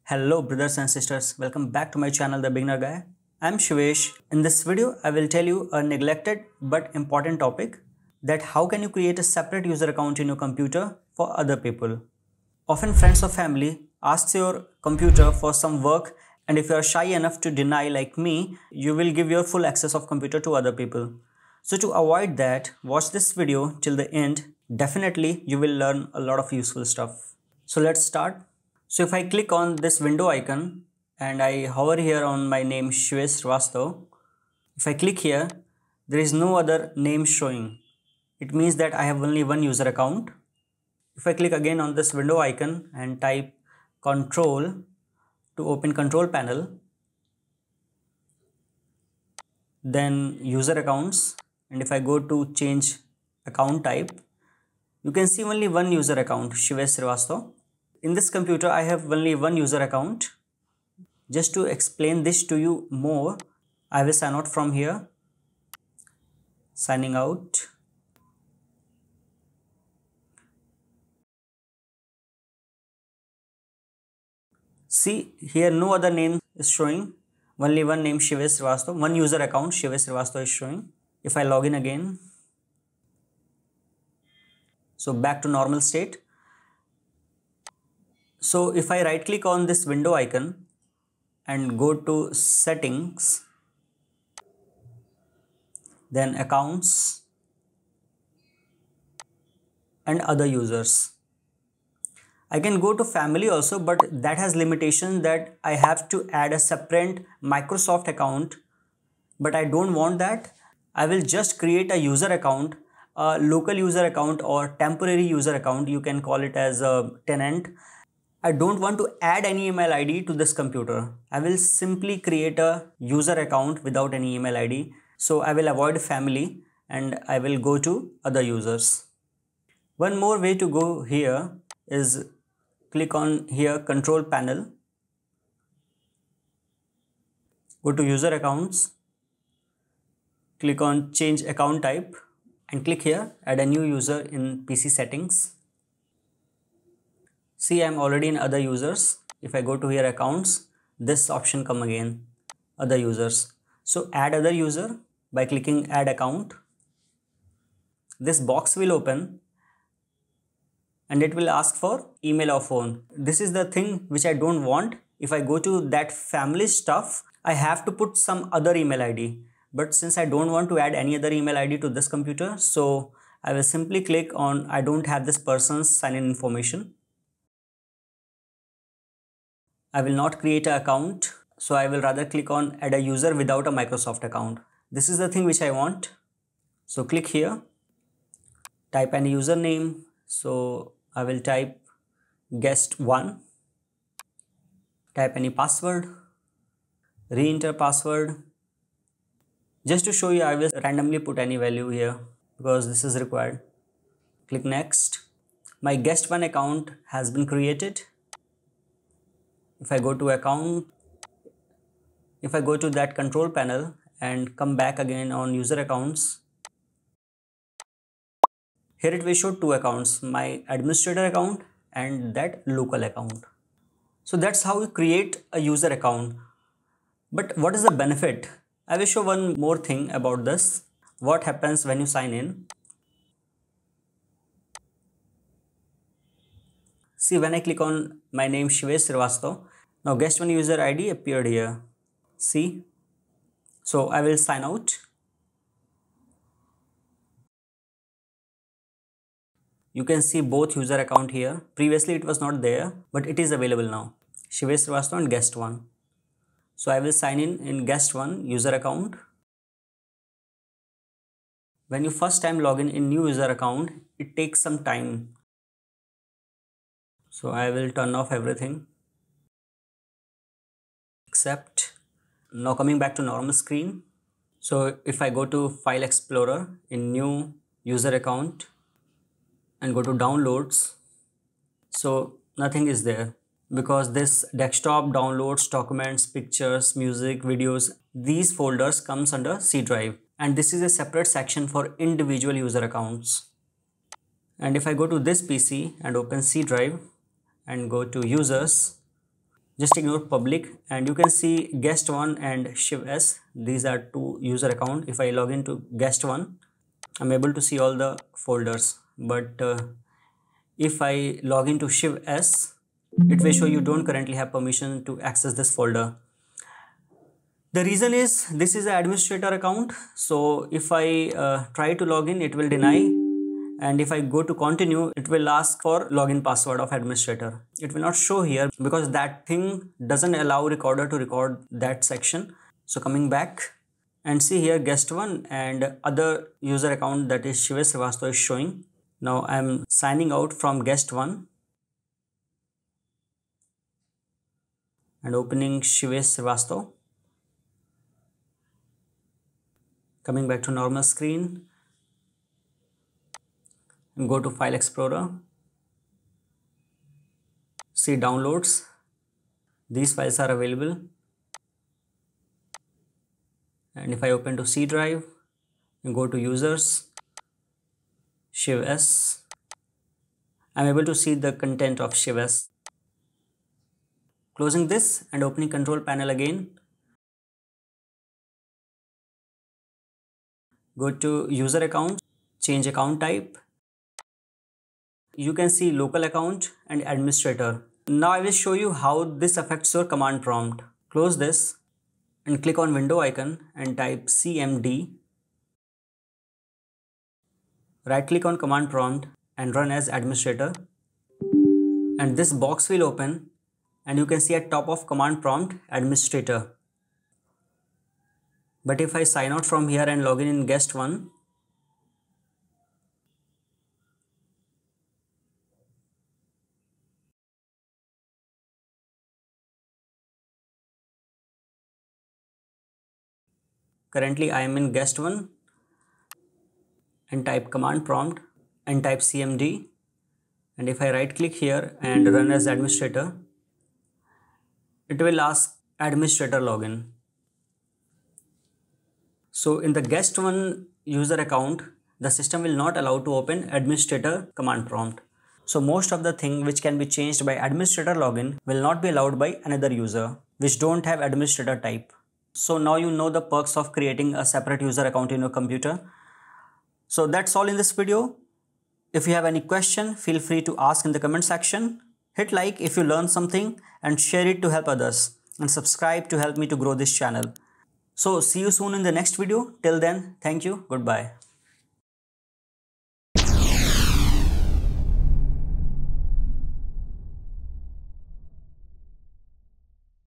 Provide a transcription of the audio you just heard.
Hello brothers and sisters, welcome back to my channel The Beginner Guy. I'm Shivesh. In this video, I will tell you a neglected but important topic, that how can you create a separate user account in your computer for other people. Often friends or family asks your computer for some work, and if you are shy enough to deny like me, you will give your full access of computer to other people. So to avoid that, watch this video till the end. Definitely you will learn a lot of useful stuff. So let's start. So if I click on this window icon and I hover here on my name Shivesh Srivastav, if I click here, there is no other name showing. It means that I have only one user account. If I click again on this window icon and type control to open control panel, then user accounts, and if I go to change account type, you can see only one user account, Shivesh Srivastav. In this computer, I have only one user account. Just to explain this to you more, I will sign out from here. Signing out. See, here no other name is showing. Only one name Shivesh Srivastav. One user account Shivesh Srivastav is showing. If I log in again. So back to normal state. So if I right click on this window icon and go to settings, then accounts and other users. I can go to family also, but that has limitation that I have to add a separate Microsoft account, but I don't want that. I will just create a user account, a local user account or temporary user account. You can call it as a tenant. I don't want to add any email ID to this computer. I will simply create a user account without any email ID. So I will avoid family and I will go to other users. One more way to go here is click on here control panel. Go to user accounts. Click on change account type and click here add a new user in PC settings. See, I'm already in other users. If I go to here accounts, this option come again, other users. So add other user by clicking add account. This box will open and it will ask for email or phone. This is the thing which I don't want. If I go to that family stuff, I have to put some other email ID. But since I don't want to add any other email ID to this computer, so I will simply click on I don't have this person's sign-in information. I will not create an account, so I will rather click on add a user without a Microsoft account. This is the thing which I want. So click here, type any username. So I will type guest1, type any password, re-enter password. Just to show you, I will randomly put any value here because this is required. Click next. My guest1 account has been created. If I go to account, if I go to that control panel and come back again on user accounts, here it will show two accounts, my administrator account and that local account. So that's how you create a user account. But what is the benefit? I will show one more thing about this. What happens when you sign in? See, when I click on my name Shivesh Srivastav, now guest1 user ID appeared here. See? So I will sign out. You can see both user account here. Previously it was not there, but it is available now. Shivesh Srivastav and guest1. So I will sign in guest1 user account. When you first time log in new user account, it takes some time. So I will turn off everything. Accept. Now coming back to normal screen. So if I go to File Explorer in new user account and go to downloads, so nothing is there because this desktop, downloads, documents, pictures, music, videos, these folders comes under C drive, and this is a separate section for individual user accounts. And if I go to this PC and open C drive and go to users, Just ignore public, and you can see guest1 and Shiv S. These are two user account. If I log into guest1, I'm able to see all the folders, but if I log into Shiv S, it will show you don't currently have permission to access this folder. The reason is this is an administrator account, so if I try to log in, it will deny, and if I go to continue, it will ask for login password of administrator. It will not show here because that thing doesn't allow recorder to record that section. So coming back and see here, guest1 and other user account, that is Shivesh Srivastav, is showing. Now I'm signing out from guest1 and opening Shivesh Srivastav. Coming back to normal screen, and go to File Explorer, see downloads. These files are available, and if I open to C drive and go to users, Shiv S, I'm able to see the content of Shiv S. Closing this and opening control panel again, go to user account, change account type. You can see local account and administrator. Now I will show you how this affects your command prompt. Close this and click on window icon and type CMD. Right click on command prompt and run as administrator. And this box will open and you can see at top of command prompt administrator. But if I sign out from here and log in guest1, currently I am in guest1 and type command prompt and type CMD, and if I right click here and run as administrator, it will ask administrator login. So in the guest1 user account, the system will not allow to open administrator command prompt. So most of the thing which can be changed by administrator login will not be allowed by another user which don't have administrator type. So now you know the perks of creating a separate user account in your computer. So that's all in this video. If you have any question, feel free to ask in the comment section. Hit like if you learned something and share it to help others, and subscribe to help me to grow this channel. So see you soon in the next video. Till then, thank you. Goodbye.